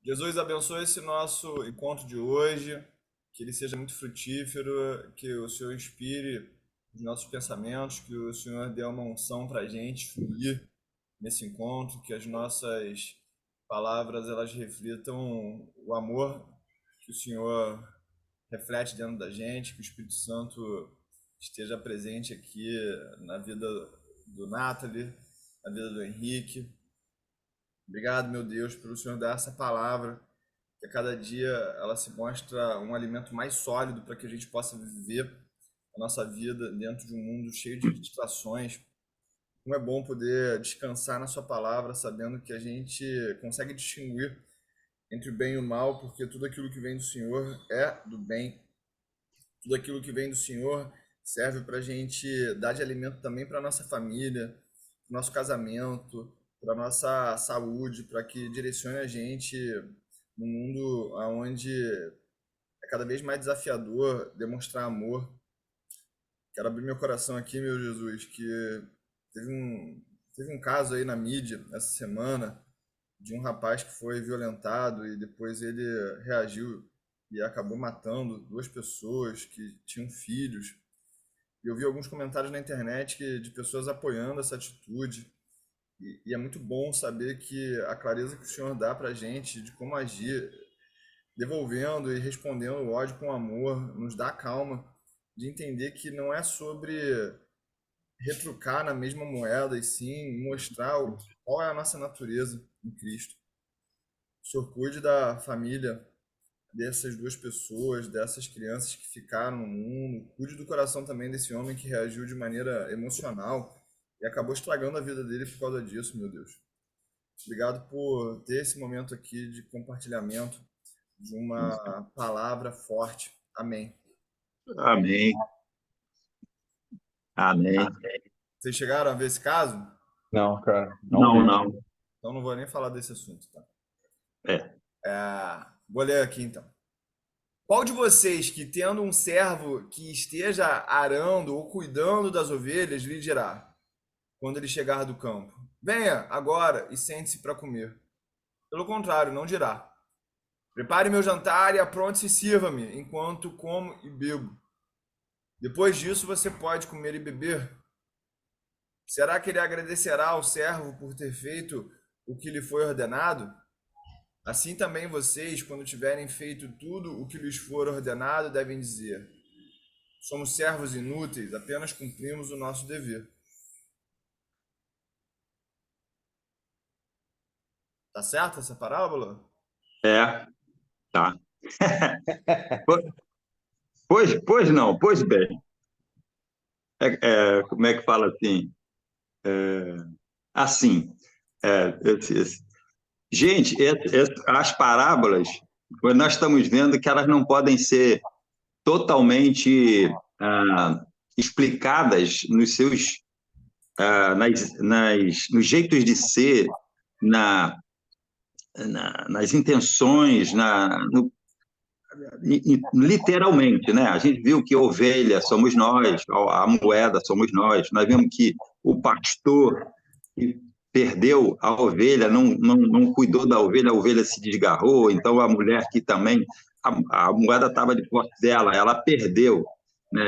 Jesus abençoe esse nosso encontro de hoje, que ele seja muito frutífero, que o Senhor inspire os nossos pensamentos, que o Senhor dê uma unção para a gente fluir nesse encontro, que as nossas palavras elas reflitam o amor que o Senhor reflete dentro da gente, que o Espírito Santo esteja presente aqui na vida do Nathalie, na vida do Henrique. Obrigado, meu Deus, pelo Senhor dar essa palavra, que a cada dia ela se mostra um alimento mais sólido para que a gente possa viver a nossa vida dentro de um mundo cheio de distrações. Como é bom poder descansar na sua palavra, sabendo que a gente consegue distinguir entre o bem e o mal, porque tudo aquilo que vem do Senhor é do bem. Tudo aquilo que vem do Senhor serve para a gente dar de alimento também para a nossa família, para o nosso casamento, para a nossa saúde, para que direcione a gente no mundo onde é cada vez mais desafiador demonstrar amor. Quero abrir meu coração aqui, meu Jesus, que teve um caso aí na mídia essa semana de um rapaz que foi violentado e depois ele reagiu e acabou matando duas pessoas que tinham filhos. E eu vi alguns comentários na internet de pessoas apoiando essa atitude. E é muito bom saber que a clareza que o Senhor dá para a gente de como agir, devolvendo e respondendo o ódio com amor, nos dá calma de entender que não é sobre retrucar na mesma moeda, e sim mostrar qual é a nossa natureza em Cristo. O Senhor cuide da família dessas duas pessoas, dessas crianças que ficaram no mundo. Cuide do coração também desse homem que reagiu de maneira emocional e acabou estragando a vida dele por causa disso, meu Deus. Obrigado por ter esse momento aqui de compartilhamento de uma palavra forte. Amém. Amém. Amém. Vocês chegaram a ver esse caso? Não, cara, não Não, vi. não. Então não vou nem falar desse assunto, tá? É. Vou ler aqui então. Qual de vocês que tendo um servo que esteja arando ou cuidando das ovelhas lhe dirá, quando ele chegar do campo: venha agora e sente-se para comer? Pelo contrário, não dirá: prepare meu jantar e apronte-se e sirva-me, enquanto como e bebo. Depois disso você pode comer e beber. Será que ele agradecerá ao servo por ter feito o que lhe foi ordenado? Assim também vocês, quando tiverem feito tudo o que lhes for ordenado, devem dizer: somos servos inúteis, apenas cumprimos o nosso dever. Tá certo essa parábola? É, tá. Pois não, pois bem. Como é que fala assim? Assim. Gente, as parábolas, nós estamos vendo que elas não podem ser totalmente explicadas nos jeitos de ser, na, nas intenções, literalmente, né? A gente viu que a ovelha somos nós, a moeda somos nós vimos que o pastor que perdeu a ovelha, não cuidou da ovelha, a ovelha se desgarrou, então a mulher que também, a moeda estava de posse dela, ela perdeu. Né?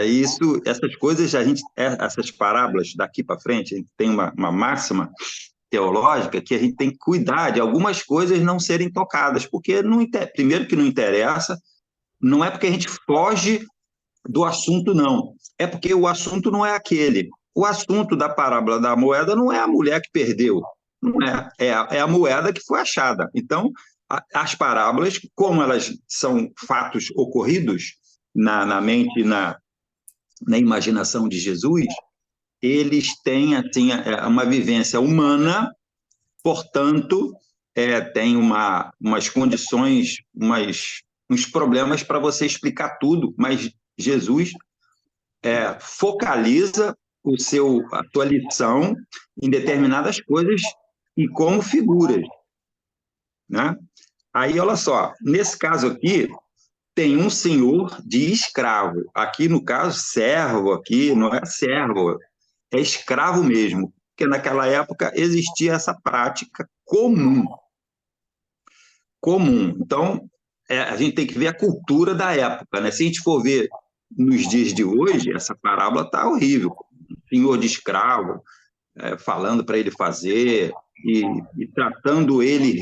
Essas coisas, essas parábolas daqui para frente, a gente tem uma máxima teológica que a gente tem que cuidar de algumas coisas não serem tocadas, porque primeiro que não interessa, não é porque a gente foge do assunto, não. É porque o assunto não é aquele. O assunto da parábola da moeda não é a mulher que perdeu, não é. É a moeda que foi achada. Então, as parábolas, como elas são fatos ocorridos na mente e na imaginação de Jesus, eles têm assim, uma vivência humana, portanto, tem umas condições, uns problemas para você explicar tudo, mas Jesus focaliza a tua lição em determinadas coisas e como figuras. Né? Aí, olha só, nesse caso aqui, tem um senhor de escravo. Aqui, no caso, servo, aqui não é servo, é escravo mesmo, porque naquela época existia essa prática comum. comum. Então, a gente tem que ver a cultura da época, né? Se a gente for ver nos dias de hoje, essa parábola está horrível. Um senhor de escravo, falando para ele fazer e tratando ele.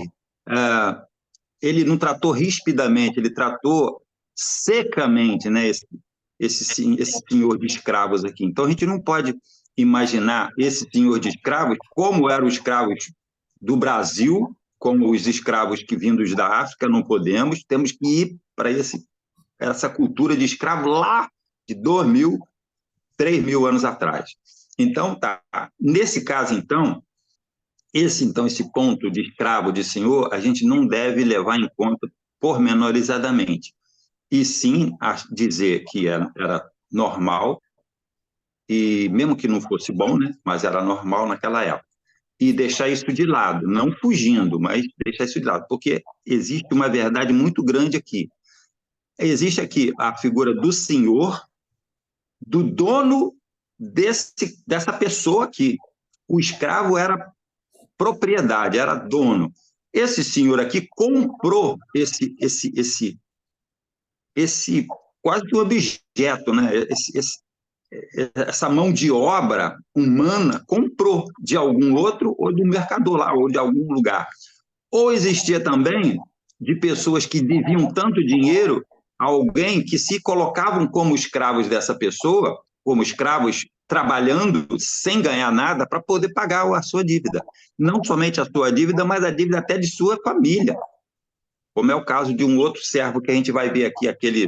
Ele não tratou rispidamente, ele tratou secamente, né? Esse senhor de escravos aqui. Então, a gente não pode imaginar esse senhor de escravos como eram os escravos do Brasil, como os escravos que vindos da África, não podemos, temos que ir para essa cultura de escravo lá de 2.000, 3.000 anos atrás. Então, tá. Nesse caso, então, esse ponto de escravo, de senhor, a gente não deve levar em conta pormenorizadamente, e sim dizer que era normal, e mesmo que não fosse bom, né, mas era normal naquela época. E deixar isso de lado, não fugindo, mas deixar isso de lado, porque existe uma verdade muito grande aqui. Existe aqui a figura do senhor, do dono dessa pessoa aqui. O escravo era propriedade, era dono. Esse senhor aqui comprou esse quase que um objeto, né? Essa mão de obra humana comprou de algum outro ou do mercador lá, ou de algum lugar. Ou existia também de pessoas que deviam tanto dinheiro a alguém que se colocavam como escravos dessa pessoa, como escravos trabalhando sem ganhar nada para poder pagar a sua dívida. Não somente a sua dívida, mas a dívida até de sua família, como é o caso de um outro servo que a gente vai ver aqui, aquele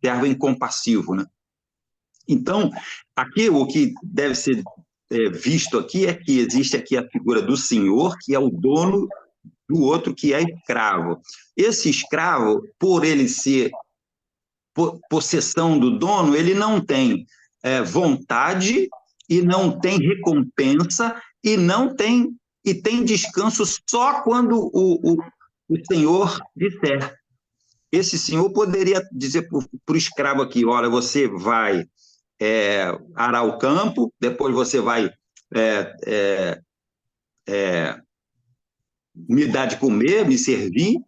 servo incompassivo, né? Então, aqui o que deve ser visto aqui é que existe aqui a figura do senhor, que é o dono do outro, que é escravo. Esse escravo, por ele ser possessão do dono, ele não tem vontade e não tem recompensa e tem descanso só quando o senhor disser. Esse senhor poderia dizer para o escravo aqui, olha, você vai arar o campo, depois você vai me dar de comer, me servir,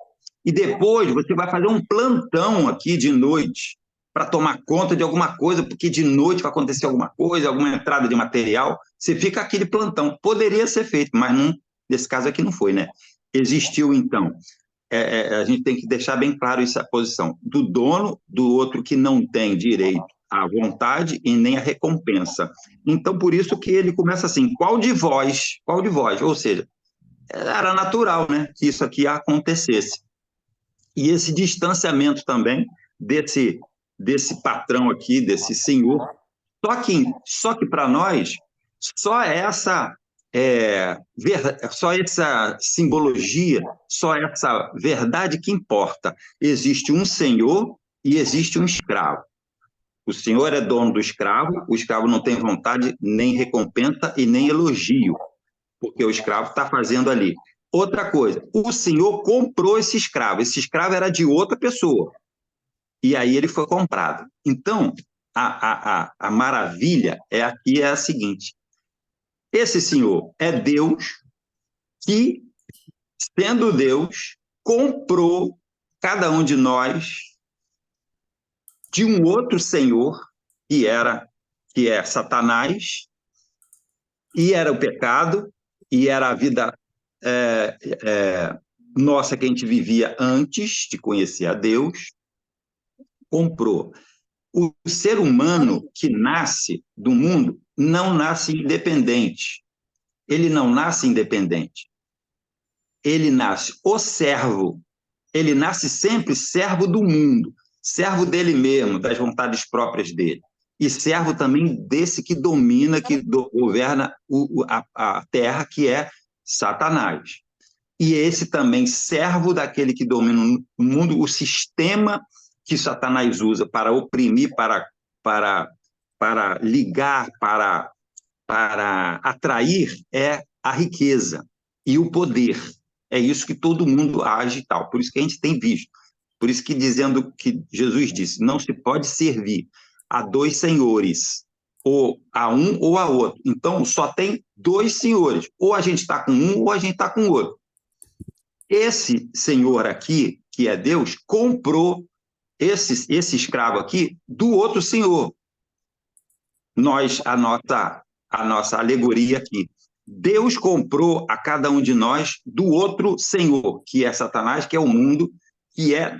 e depois você vai fazer um plantão aqui de noite para tomar conta de alguma coisa, porque de noite vai acontecer alguma coisa, alguma entrada de material, você fica aquele plantão. Poderia ser feito, mas não, nesse caso aqui não foi, né? Existiu, então, a gente tem que deixar bem claro essa posição, do dono, do outro que não tem direito à vontade e nem à recompensa. Então, por isso que ele começa assim, qual de vós? Ou seja, era natural, né, que isso aqui acontecesse. E esse distanciamento também desse patrão aqui, desse senhor, só que para nós, só essa só essa simbologia, só essa verdade que importa. Existe um senhor e existe um escravo. O senhor é dono do escravo, o escravo não tem vontade, nem recompensa e nem elogio, porque o escravo está fazendo ali. Outra coisa, o senhor comprou esse escravo era de outra pessoa, e aí ele foi comprado. Então, a maravilha aqui é a seguinte, esse senhor é Deus que, sendo Deus, comprou cada um de nós de um outro senhor, que é Satanás, e era o pecado, e era a vida nossa que a gente vivia antes de conhecer a Deus, comprou. O ser humano que nasce do mundo não nasce independente. Ele não nasce independente. Ele nasce o servo. Ele nasce sempre servo do mundo, servo dele mesmo, das vontades próprias dele. E servo também desse que domina, que governa a terra, que é Satanás. E esse também servo daquele que domina o mundo, o sistema que Satanás usa para oprimir, para ligar, para atrair, é a riqueza e o poder. É isso que todo mundo age e tal. Por isso que a gente tem visto. Por isso que dizendo que Jesus disse, não se pode servir a dois senhores, ou a um ou a outro. Então, só tem dois senhores. Ou a gente está com um ou a gente está com o outro. esse senhor aqui, que é Deus, comprou esse escravo aqui do outro senhor. A nossa alegoria aqui. Deus comprou a cada um de nós do outro senhor, que é Satanás, que é o mundo,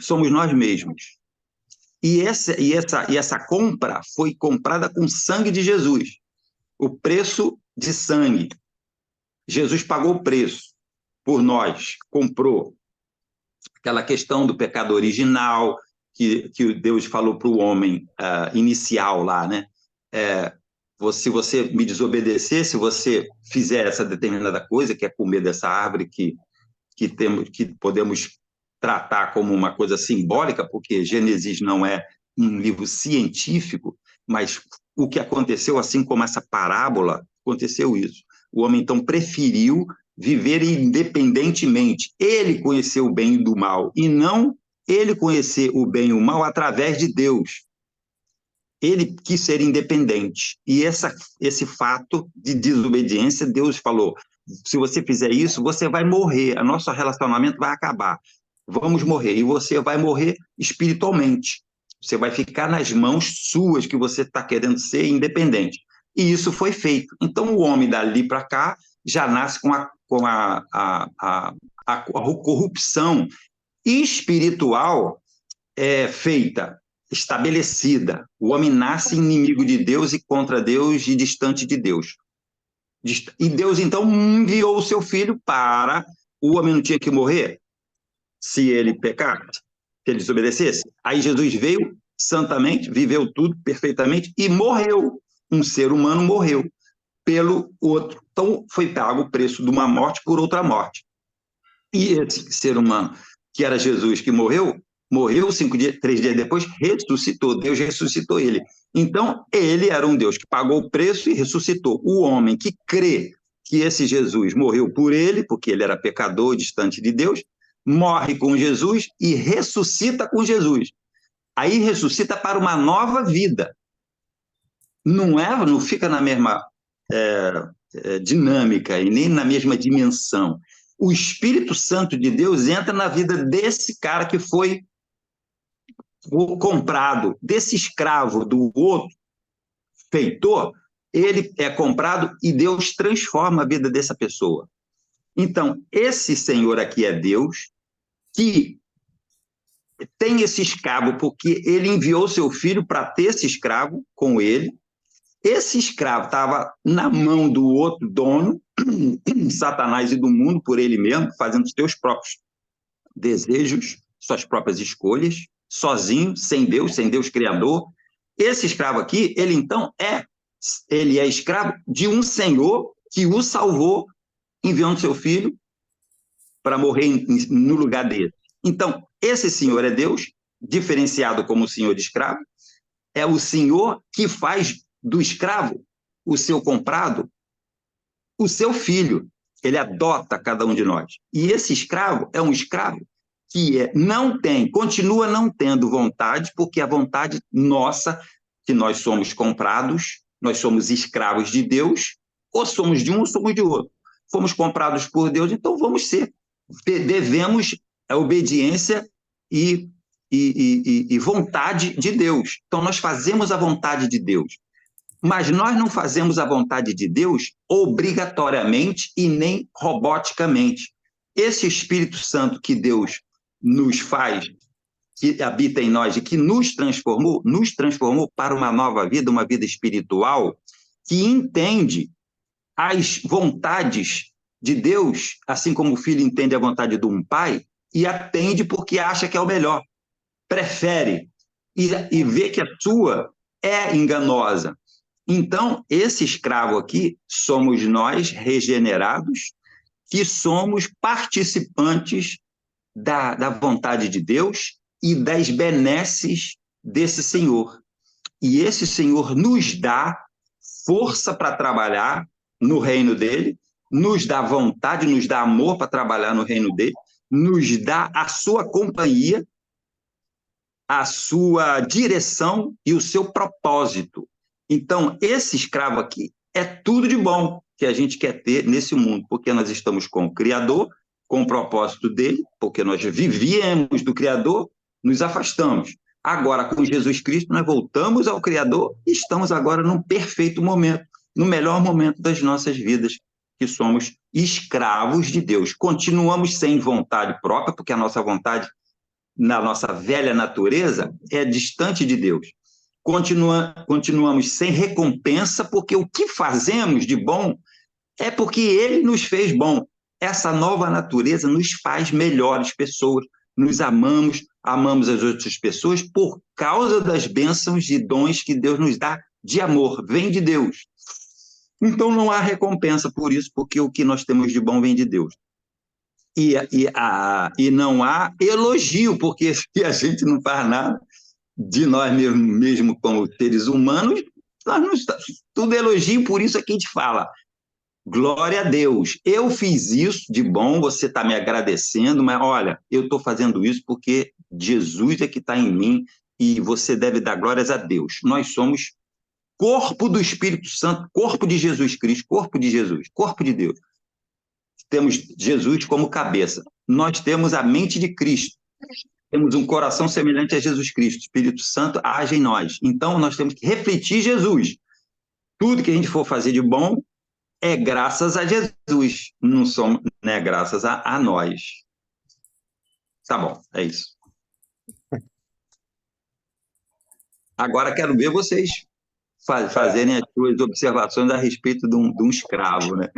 somos nós mesmos. E essa compra foi comprada com sangue de Jesus. O preço de sangue. Jesus pagou o preço por nós, comprou. Aquela questão do pecado original, que Deus falou para o homem inicial lá, né? Se você me desobedecer, se você fizer essa determinada coisa, que é comer dessa árvore que podemos tratar como uma coisa simbólica, porque Gênesis não é um livro científico, mas o que aconteceu, assim como essa parábola, aconteceu isso. O homem, então, preferiu viver independentemente. Ele conheceu o bem e do mal, e não ele conhecer o bem e o mal através de Deus. Ele quis ser independente. E esse fato de desobediência, Deus falou, se você fizer isso, você vai morrer, o nosso relacionamento vai acabar. Vamos morrer, e você vai morrer espiritualmente. Você vai ficar nas mãos suas, que você está querendo ser independente. E isso foi feito. Então, o homem dali para cá já nasce com a corrupção espiritual feita, estabelecida. O homem nasce inimigo de Deus e contra Deus e distante de Deus. E Deus, então, enviou o seu filho para... O homem não tinha que morrer se ele pecasse, se ele desobedecesse. Aí Jesus veio santamente, viveu tudo perfeitamente e morreu. Um ser humano morreu pelo outro. Então, foi pago o preço de uma morte por outra morte. E esse ser humano, que era Jesus, que morreu 3 dias depois, ressuscitou. Deus ressuscitou ele. Então, ele era um Deus que pagou o preço e ressuscitou. O homem que crê que esse Jesus morreu por ele, porque ele era pecador, distante de Deus, morre com Jesus e ressuscita com Jesus. Aí ressuscita para uma nova vida. Não fica na mesma dinâmica e nem na mesma dimensão. O Espírito Santo de Deus entra na vida desse cara que foi comprado, desse escravo do outro feitor, ele é comprado e Deus transforma a vida dessa pessoa. Então, esse Senhor aqui é Deus, que tem esse escravo porque ele enviou seu filho para ter esse escravo com ele. Esse escravo estava na mão do outro dono, Satanás, e do mundo por ele mesmo, fazendo os seus próprios desejos, suas próprias escolhas, sozinho, sem Deus criador. Esse escravo aqui, ele então ele é escravo de um senhor que o salvou, enviando seu filho para morrer no lugar dele. Então, esse senhor é Deus, diferenciado como senhor de escravo, é o senhor que faz do escravo, o seu comprado, o seu filho. Ele adota cada um de nós. E esse escravo é um escravo que continua não tendo vontade, porque a vontade nossa, que nós somos comprados, nós somos escravos de Deus, ou somos de um ou somos de outro. Fomos comprados por Deus, então vamos ser. Devemos a obediência e vontade de Deus. Então nós fazemos a vontade de Deus. Mas nós não fazemos a vontade de Deus obrigatoriamente e nem roboticamente. Esse Espírito Santo que Deus nos faz, que habita em nós e que nos transformou para uma nova vida, uma vida espiritual, que entende as vontades de Deus, assim como o filho entende a vontade de um pai, e atende porque acha que é o melhor, prefere, e vê que a sua é enganosa. Então, esse escravo aqui somos nós, regenerados, que somos participantes da vontade de Deus e das benesses desse Senhor. E esse Senhor nos dá força para trabalhar no reino dele, nos dá vontade, nos dá amor para trabalhar no reino dele, nos dá a sua companhia, a sua direção e o seu propósito. Então, esse escravo aqui é tudo de bom que a gente quer ter nesse mundo, porque nós estamos com o Criador com o propósito dele, porque nós vivíamos do Criador, nos afastamos. Agora, com Jesus Cristo, nós voltamos ao Criador e estamos agora num perfeito momento, no melhor momento das nossas vidas, que somos escravos de Deus. Continuamos sem vontade própria, porque a nossa vontade, na nossa velha natureza, é distante de Deus. Continuamos sem recompensa, porque o que fazemos de bom é porque Ele nos fez bom. Essa nova natureza nos faz melhores pessoas, nos amamos, amamos as outras pessoas por causa das bênçãos e dons que Deus nos dá de amor, vem de Deus. Então não há recompensa por isso, porque o que nós temos de bom vem de Deus. E não há elogio, porque se a gente não faz nada de nós mesmo como seres humanos, nós não, tudo é elogio, por isso é que a gente fala. Glória a Deus, eu fiz isso de bom, você está me agradecendo, mas olha, eu estou fazendo isso porque Jesus é que está em mim e você deve dar glórias a Deus. Nós somos corpo do Espírito Santo, corpo de Jesus Cristo, corpo de Jesus, corpo de Deus. Temos Jesus como cabeça. Nós temos a mente de Cristo. Temos um coração semelhante a Jesus Cristo. O Espírito Santo age em nós. Então, nós temos que refletir Jesus. Tudo que a gente for fazer de bom é graças a Jesus. Não somos, né, graças a nós. Tá bom, é isso. Agora quero ver vocês fazerem as suas observações a respeito de um escravo, né?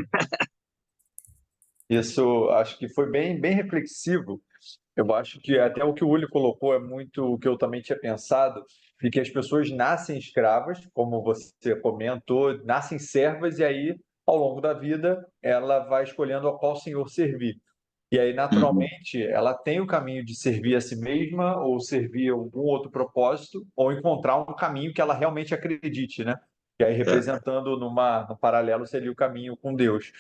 Isso acho que foi bem reflexivo. Eu acho que até o que o Uli colocou é muito o que eu também tinha pensado, de que as pessoas nascem escravas, como você comentou, nascem servas, e aí, ao longo da vida, ela vai escolhendo a qual senhor servir. E aí, Uhum. naturalmente, ela tem o caminho de servir a si mesma, ou servir algum outro propósito, ou encontrar um caminho que ela realmente acredite, né? E aí, É. representando no paralelo, seria o caminho com Deus.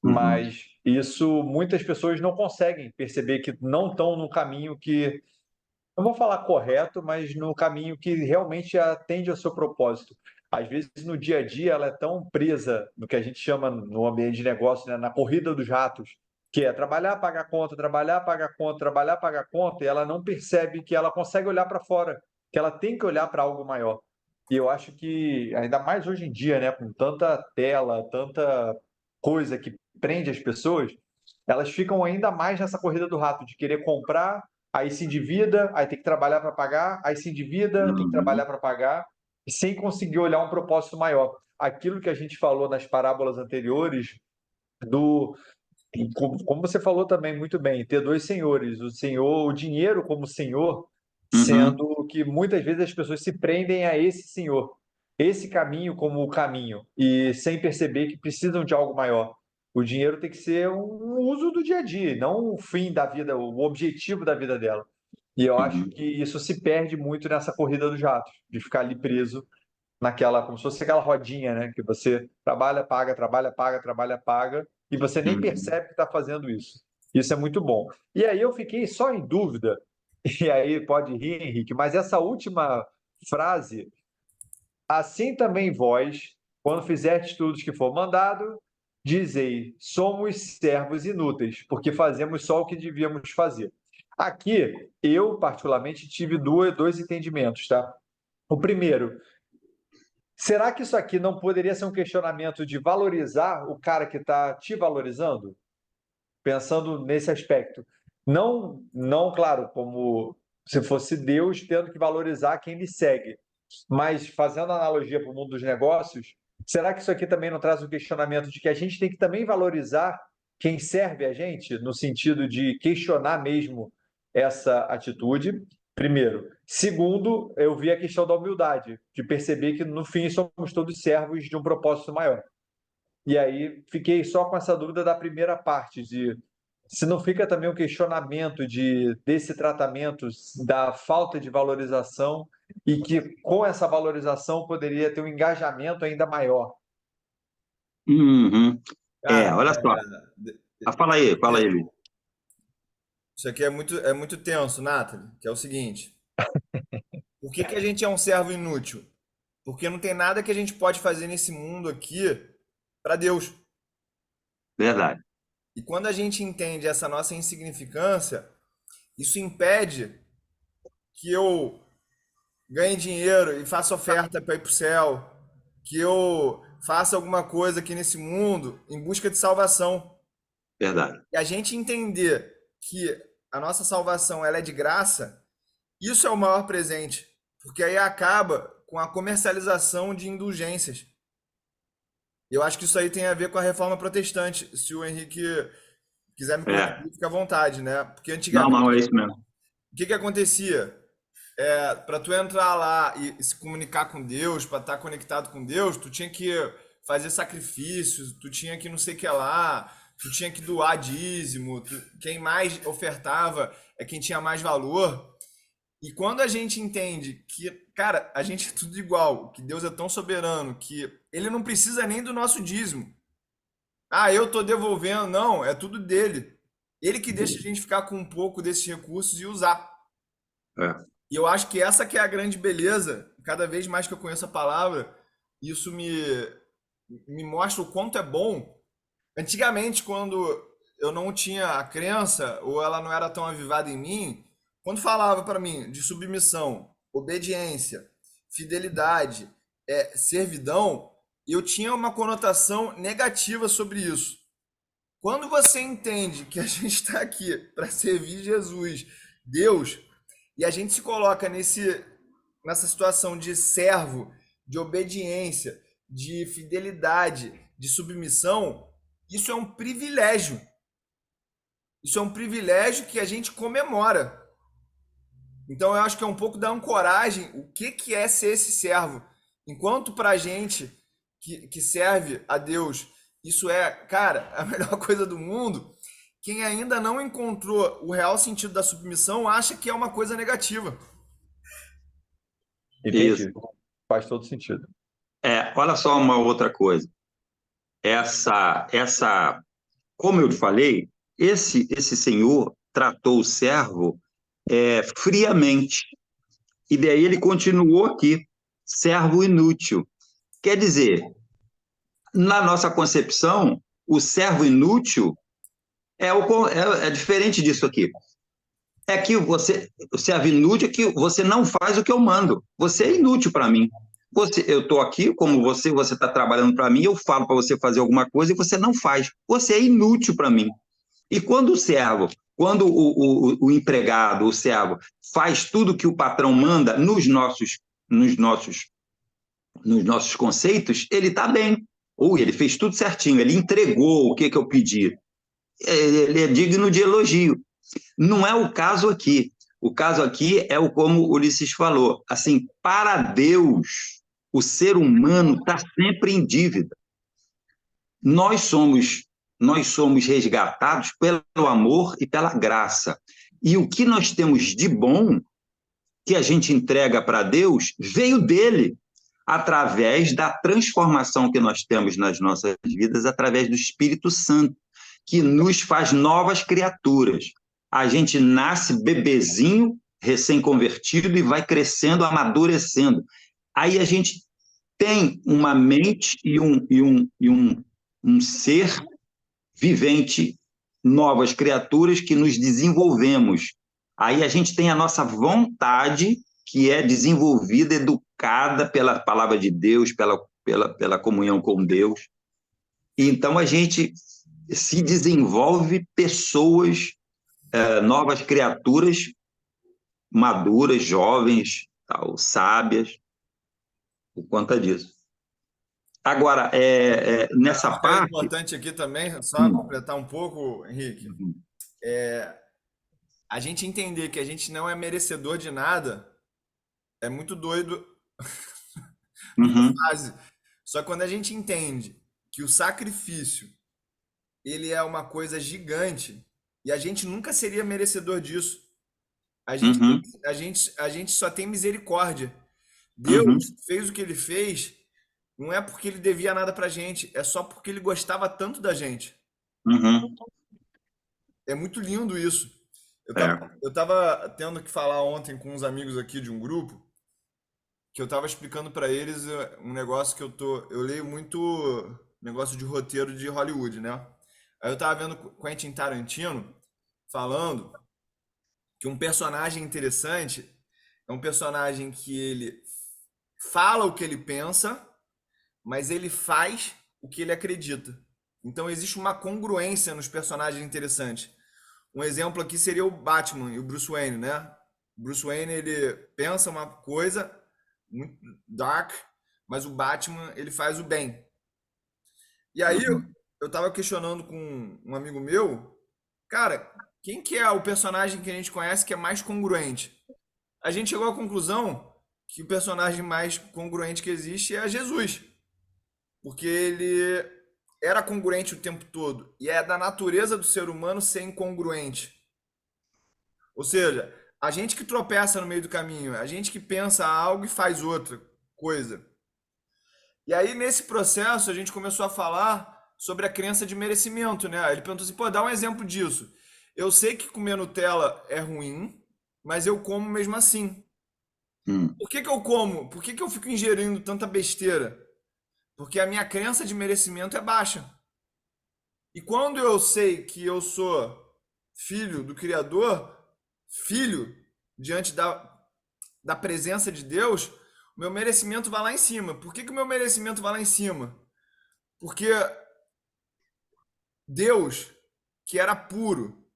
Uhum. Mas isso muitas pessoas não conseguem perceber que não estão no caminho que, não vou falar correto, mas no caminho que realmente atende ao seu propósito. Às vezes, no dia a dia, ela é tão presa no que a gente chama no ambiente de negócio, né, na corrida dos ratos, que é trabalhar, pagar conta, trabalhar, pagar conta, trabalhar, pagar conta, e ela não percebe que ela consegue olhar para fora, que ela tem que olhar para algo maior. E eu acho que, ainda mais hoje em dia, né, com tanta tela, tanta coisa que prende as pessoas, elas ficam ainda mais nessa corrida do rato, de querer comprar, aí se endivida, aí tem que trabalhar para pagar, aí se endivida, tem que trabalhar Uhum. para pagar, sem conseguir olhar um propósito maior. Aquilo que a gente falou nas parábolas anteriores, do como você falou também muito bem, ter dois senhores, o senhor, o dinheiro como senhor, Uhum. sendo que muitas vezes as pessoas se prendem a esse senhor, esse caminho como o caminho, e sem perceber que precisam de algo maior. O dinheiro tem que ser um uso do dia a dia, não o fim da vida, o objetivo da vida dela. E eu acho Uhum. que isso se perde muito nessa corrida dos ratos, de ficar ali preso naquela, como se fosse aquela rodinha, né? Que você trabalha, paga, trabalha, paga, trabalha, paga, e você nem Uhum. percebe que está fazendo isso. Isso é muito bom. E aí eu fiquei só em dúvida, e aí pode rir, Henrique, mas essa última frase, assim também vós, quando fizerdes tudo que for mandado, dizei, somos servos inúteis, porque fazemos só o que devíamos fazer. Aqui, eu particularmente tive dois entendimentos, tá? O primeiro, será que isso aqui não poderia ser um questionamento de valorizar o cara que está te valorizando? Pensando nesse aspecto. Não, claro, como se fosse Deus tendo que valorizar quem lhe segue, mas fazendo analogia para o mundo dos negócios, será que isso aqui também não traz um questionamento de que a gente tem que também valorizar quem serve a gente, no sentido de questionar mesmo essa atitude? Primeiro. Segundo, eu vi a questão da humildade, de perceber que no fim somos todos servos de um propósito maior. E aí fiquei só com essa dúvida da primeira parte, de se não fica também um questionamento desse tratamento, da falta de valorização, e que com essa valorização poderia ter um engajamento ainda maior. Uhum. Cara, Olha só. Fala aí, Luiz. isso aqui é muito tenso, Nathalie, que é o seguinte. Por que que a gente é um servo inútil? Porque não tem nada que a gente pode fazer nesse mundo aqui para Deus. Verdade. E quando a gente entende essa nossa insignificância, isso impede que eu ganhe dinheiro e faça oferta para ir para o céu, que eu faça alguma coisa aqui nesse mundo em busca de salvação. Verdade. E a gente entender que a nossa salvação ela é de graça, isso é o maior presente, porque aí acaba com a comercialização de indulgências. Eu acho que isso aí tem a ver com a reforma protestante. Se o Henrique quiser me É. corrigir, fica à vontade, né? Porque Não, antigamente, não, é isso mesmo. o que que acontecia? Para tu entrar lá e se comunicar com Deus, para estar conectado com Deus, tu tinha que fazer sacrifícios, tu tinha que não sei o que lá, tu tinha que doar dízimo, quem mais ofertava é quem tinha mais valor. E quando a gente entende que, cara, a gente é tudo igual, que Deus é tão soberano que ele não precisa nem do nosso dízimo. Ah, eu tô devolvendo, não, é tudo dele. Ele que deixa a gente ficar com um pouco desses recursos e usar. É. E eu acho que essa que é a grande beleza. Cada vez mais que eu conheço a palavra, isso me mostra o quanto é bom. Antigamente, quando eu não tinha a crença, ou ela não era tão avivada em mim, quando falava para mim de submissão, obediência, fidelidade, servidão, eu tinha uma conotação negativa sobre isso. Quando você entende que a gente está aqui para servir Jesus, Deus, e a gente se coloca nessa situação de servo, de obediência, de fidelidade, de submissão, isso é um privilégio. Isso é um privilégio que a gente comemora. Então eu acho que é um pouco da ancoragem, o que que é ser esse servo. Enquanto para a gente que serve a Deus, isso é, cara, a melhor coisa do mundo, quem ainda não encontrou o real sentido da submissão acha que é uma coisa negativa. Isso. Entendi. Faz todo sentido. Olha só uma outra coisa. Como eu te falei, esse senhor tratou o servo friamente. E daí ele continuou aqui, servo inútil. Quer dizer, na nossa concepção, o servo inútil é diferente disso aqui. É que o servo inútil é que você não faz o que eu mando. Você é inútil para mim. Eu estou aqui, como você está trabalhando para mim, eu falo para você fazer alguma coisa e você não faz. Você é inútil para mim. E quando o empregado, o servo, faz tudo que o patrão manda nos nossos, nos nossos conceitos, ele está bem. Ou ele fez tudo certinho, ele entregou o que eu pedi. Ele é digno de elogio. Não é o caso aqui. O caso aqui é como o Ulisses falou. Assim, para Deus, o ser humano está sempre em dívida. Nós somos resgatados pelo amor e pela graça. E o que nós temos de bom que a gente entrega para Deus veio dele, através da transformação que nós temos nas nossas vidas, através do Espírito Santo, que nos faz novas criaturas. A gente nasce bebezinho, recém-convertido, e vai crescendo, amadurecendo. Aí a gente tem uma mente e um ser vivente, novas criaturas que nos desenvolvemos. Aí a gente tem a nossa vontade, que é desenvolvida, educada pela palavra de Deus, pela comunhão com Deus. E então a gente se desenvolve pessoas, novas criaturas, maduras, jovens, tal, sábias, por conta disso. Agora, nessa Acho que é parte. importante aqui também, só completar um pouco, Henrique, a gente entender que a gente não é merecedor de nada é muito doido numa Uhum, fase. Só que quando a gente entende que o sacrifício ele é uma coisa gigante e a gente nunca seria merecedor disso. uhum, A gente só tem misericórdia. uhum, Deus fez o que ele fez, não é porque ele devia nada pra gente, é só porque ele gostava tanto da gente. uhum. É muito lindo isso. É. Eu tava tendo que falar ontem com uns amigos aqui de um grupo, que eu tava explicando pra eles um negócio que eu leio muito negócio de roteiro de Hollywood, né? Aí eu tava vendo Quentin Tarantino falando que um personagem interessante é um personagem que ele fala o que ele pensa, mas ele faz o que ele acredita. Então existe uma congruência nos personagens interessantes. Um exemplo aqui seria o Batman e o Bruce Wayne, né? O Bruce Wayne, ele pensa uma coisa muito dark, mas o Batman, ele faz o bem. E aí eu tava questionando com um amigo meu, cara, quem que é o personagem que a gente conhece que é mais congruente? A gente chegou à conclusão que o personagem mais congruente que existe é Jesus, porque ele era congruente o tempo todo e é da natureza do ser humano ser incongruente. Ou seja, a gente que tropeça no meio do caminho, a gente que pensa algo e faz outra coisa. E aí, nesse processo, a gente começou a falar sobre a crença de merecimento, né? Ele perguntou assim, pô, dá um exemplo disso. Eu sei que comer Nutella é ruim, mas eu como mesmo assim. Hum. Por que que eu como? Por que que eu fico ingerindo tanta besteira? Porque a minha crença de merecimento é baixa. E quando eu sei que eu sou filho do Criador, filho diante da presença de Deus, o meu merecimento vai lá em cima. Por que que o meu merecimento vai lá em cima? Porque Deus, que era puro,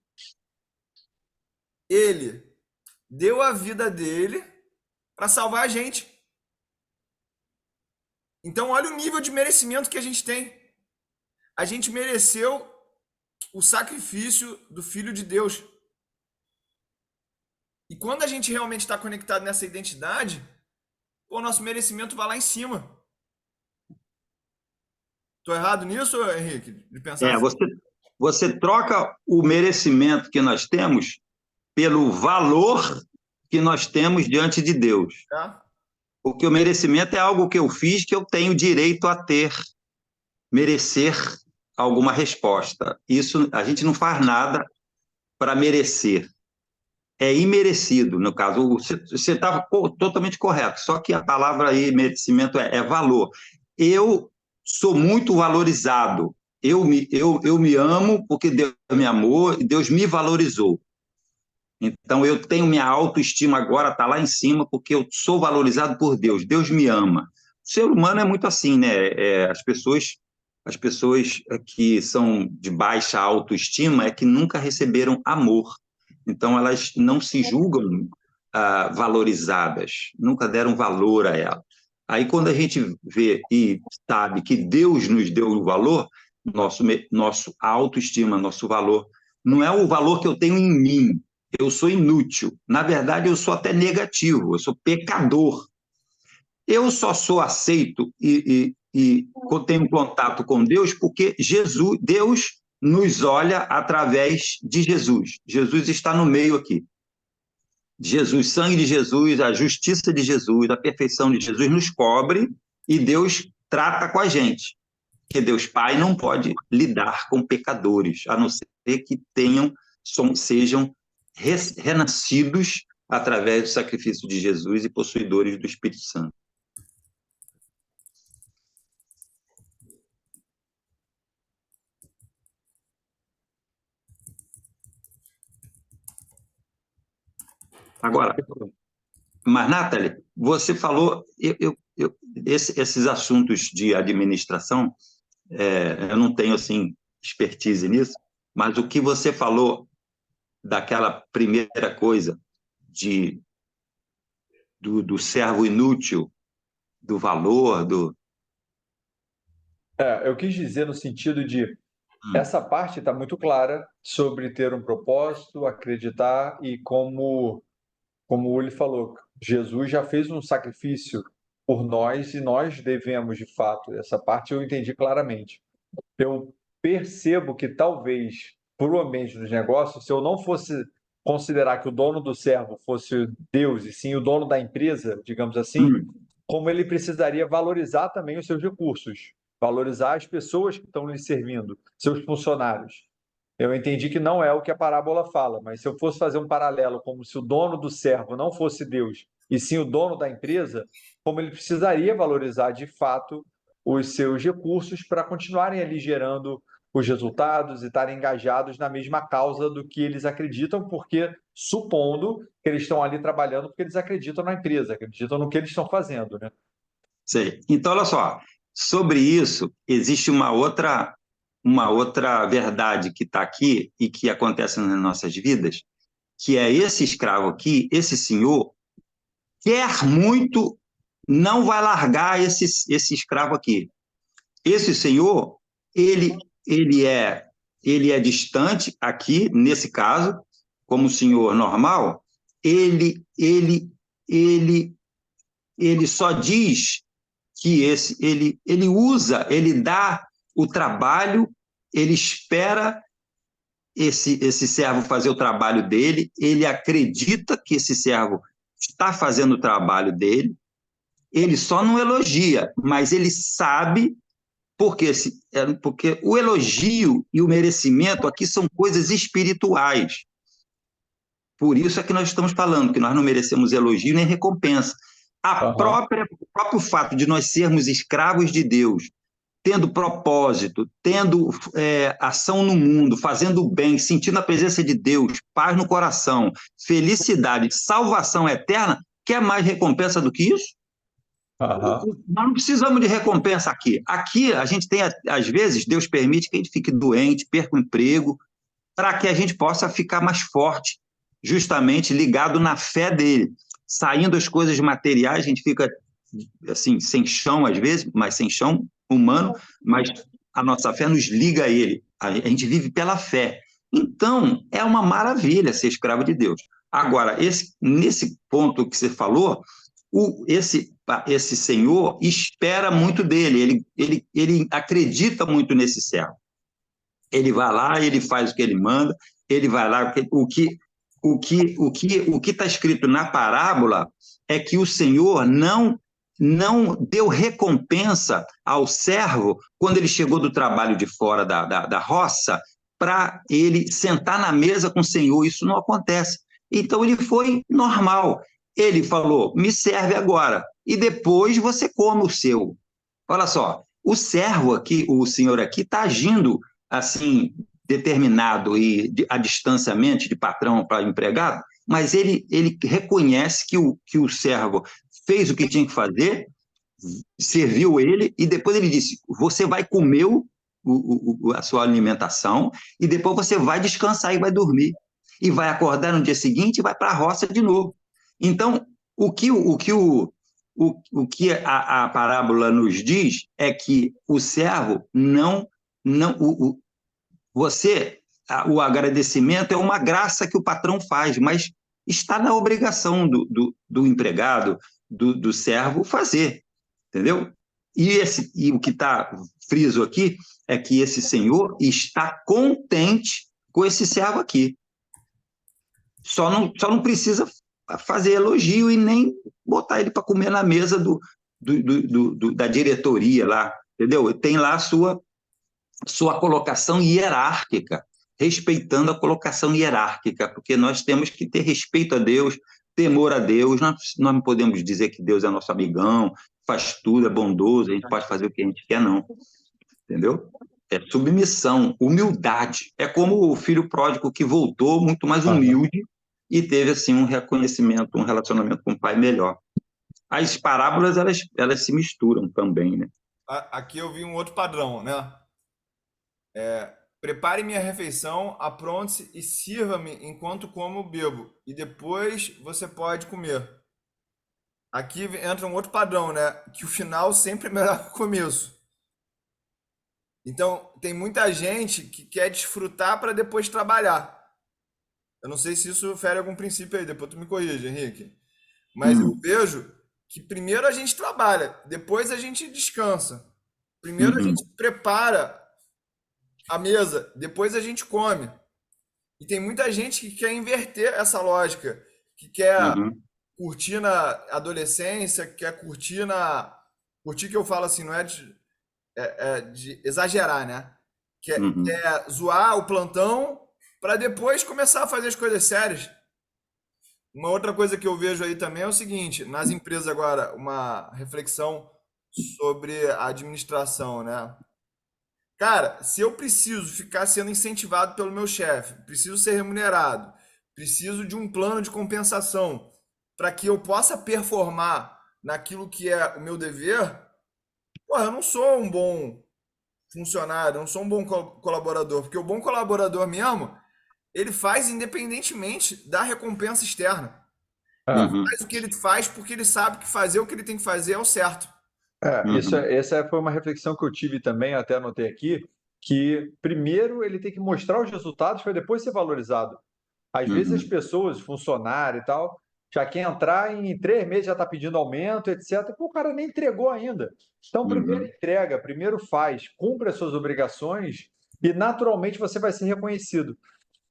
ele deu a vida dele para salvar a gente. Então, olha o nível de merecimento que a gente tem. A gente mereceu o sacrifício do Filho de Deus. E quando a gente realmente está conectado nessa identidade, o nosso merecimento vai lá em cima. Tô errado nisso, Henrique? De pensar assim? Você troca o merecimento que nós temos pelo valor que nós temos diante de Deus. Tá? Porque o merecimento é algo que eu fiz que eu tenho direito a ter, merecer alguma resposta. Isso a gente não faz nada para merecer. É imerecido, no caso. Você está totalmente correto, só que a palavra aí, merecimento, é valor. Eu sou muito valorizado. Eu me amo porque Deus me amou e Deus me valorizou. Então, eu tenho minha autoestima agora, está lá em cima, porque eu sou valorizado por Deus. Deus me ama. O ser humano é muito assim, né? As pessoas que são de baixa autoestima é que nunca receberam amor. Então, elas não se julgam valorizadas, nunca deram valor a ela. Aí, quando a gente vê e sabe que Deus nos deu o valor, nosso autoestima, nosso valor, não é o valor que eu tenho em mim, eu sou inútil. Na verdade, eu sou até negativo, eu sou pecador. Eu só sou aceito e tenho contato com Deus porque Deus nos olha através de Jesus. Jesus está no meio aqui. Jesus, sangue de Jesus, a justiça de Jesus, a perfeição de Jesus nos cobre e Deus trata com a gente. Porque Deus Pai não pode lidar com pecadores, a não ser que sejam renascidos através do sacrifício de Jesus e possuidores do Espírito Santo. Agora, mas, Nathalie, você falou, esses assuntos de administração, eu não tenho, assim, expertise nisso, mas o que você falou daquela primeira coisa do servo inútil, do valor, Eu quis dizer no sentido de essa parte está muito clara sobre ter um propósito, acreditar e como ele falou, Jesus já fez um sacrifício por nós e nós devemos, de fato, essa parte eu entendi claramente. Eu percebo que talvez, para o ambiente dos negócios, se eu não fosse considerar que o dono do servo fosse Deus e sim o dono da empresa, digamos assim, como ele precisaria valorizar também os seus recursos, valorizar as pessoas que estão lhe servindo, seus funcionários. Eu entendi que não é o que a parábola fala, mas se eu fosse fazer um paralelo como se o dono do servo não fosse Deus, e sim o dono da empresa, como ele precisaria valorizar de fato os seus recursos para continuarem ali gerando os resultados e estarem engajados na mesma causa do que eles acreditam, porque supondo que eles estão ali trabalhando porque eles acreditam na empresa, acreditam no que eles estão fazendo, né? Sei. Então, olha só, sobre isso, existe uma outra verdade que está aqui e que acontece nas nossas vidas, que é esse escravo aqui, esse senhor, quer muito, não vai largar esse escravo aqui. Esse senhor, ele, ele é, ele é distante aqui, nesse caso, como senhor normal, ele, ele, ele, ele só diz que ele usa, ele dá o trabalho, ele espera esse servo fazer o trabalho dele, ele acredita que esse servo está fazendo o trabalho dele, ele só não elogia, mas ele sabe porque o elogio e o merecimento aqui são coisas espirituais. Por isso é que nós estamos falando que nós não merecemos elogio nem recompensa. O próprio fato de nós sermos escravos de Deus, tendo propósito, tendo ação no mundo, fazendo o bem, sentindo a presença de Deus, paz no coração, felicidade, salvação eterna, quer mais recompensa do que isso? Nós não precisamos de recompensa aqui. Aqui a gente tem, às vezes, Deus permite que a gente fique doente, perca o emprego, para que a gente possa ficar mais forte, justamente ligado na fé dele. Saindo as coisas materiais, a gente fica assim, sem chão às vezes, mas sem chão humano, mas a nossa fé nos liga a ele. A gente vive pela fé. Então, é uma maravilha ser escravo de Deus. Agora, nesse ponto que você falou, esse senhor espera muito dele, ele acredita muito nesse servo. Ele vai lá, ele faz o que ele manda, ele vai lá, o que está escrito na parábola é que o Senhor não deu recompensa ao servo quando ele chegou do trabalho de fora da roça para ele sentar na mesa com o Senhor. Isso não acontece. Então ele foi normal. Ele falou, me serve agora, e depois você come o seu. Olha só, o servo aqui, o senhor aqui, está agindo assim, determinado e a distanciamento de patrão para empregado, mas ele reconhece que o servo fez o que tinha que fazer, serviu ele, e depois ele disse, você vai comer a sua alimentação, e depois você vai descansar e vai dormir. E vai acordar no dia seguinte e vai para a roça de novo. Então, o que a parábola nos diz é que o servo o agradecimento é uma graça que o patrão faz, mas está na obrigação do empregado, do servo fazer, entendeu? E o que está friso aqui é que esse senhor está contente com esse servo aqui. Só não precisa fazer elogio e nem botar ele para comer na mesa da diretoria lá, entendeu? Tem lá a sua colocação hierárquica, respeitando a colocação hierárquica, porque nós temos que ter respeito a Deus, temor a Deus, nós não podemos dizer que Deus é nosso amigão, faz tudo, é bondoso, a gente pode fazer o que a gente quer, não, entendeu? É submissão, humildade. É como o filho pródigo que voltou muito mais humilde e teve assim um reconhecimento, um relacionamento com o pai melhor. As parábolas, elas se misturam também, né? Aqui eu vi um outro padrão, né? Prepare minha refeição, apronte-se e sirva-me enquanto como bebo, e depois você pode comer. Aqui entra um outro padrão, né? Que o final sempre é melhor que o começo. Então, tem muita gente que quer desfrutar para depois trabalhar. Eu não sei se isso fere algum princípio aí, depois tu me corrige, Henrique. Mas eu vejo que primeiro a gente trabalha, depois a gente descansa. Primeiro a gente prepara a mesa, depois a gente come. E tem muita gente que quer inverter essa lógica, que quer curtir na adolescência, que quer curtir Curtir que eu falo assim, não é de exagerar, né? Quer zoar o plantão para depois começar a fazer as coisas sérias. Uma outra coisa que eu vejo aí também é o seguinte, nas empresas agora, uma reflexão sobre a administração, né? Cara, se eu preciso ficar sendo incentivado pelo meu chefe, preciso ser remunerado, preciso de um plano de compensação para que eu possa performar naquilo que é o meu dever, pô, eu não sou um bom funcionário, eu não sou um bom colaborador, porque o bom colaborador mesmo, ele faz independentemente da recompensa externa. Ele É. Uhum, faz o que ele faz porque ele sabe que fazer o que ele tem que fazer é o certo. uhum, Essa foi uma reflexão que eu tive também, até anotei aqui, que primeiro ele tem que mostrar os resultados para depois ser valorizado. Às vezes as uhum, pessoas, funcionário e tal, já quer entrar em 3 meses, já está pedindo aumento, etc. Pô, o cara nem entregou ainda. Então, primeiro uhum, entrega, primeiro faz, cumpre as suas obrigações e naturalmente você vai ser reconhecido.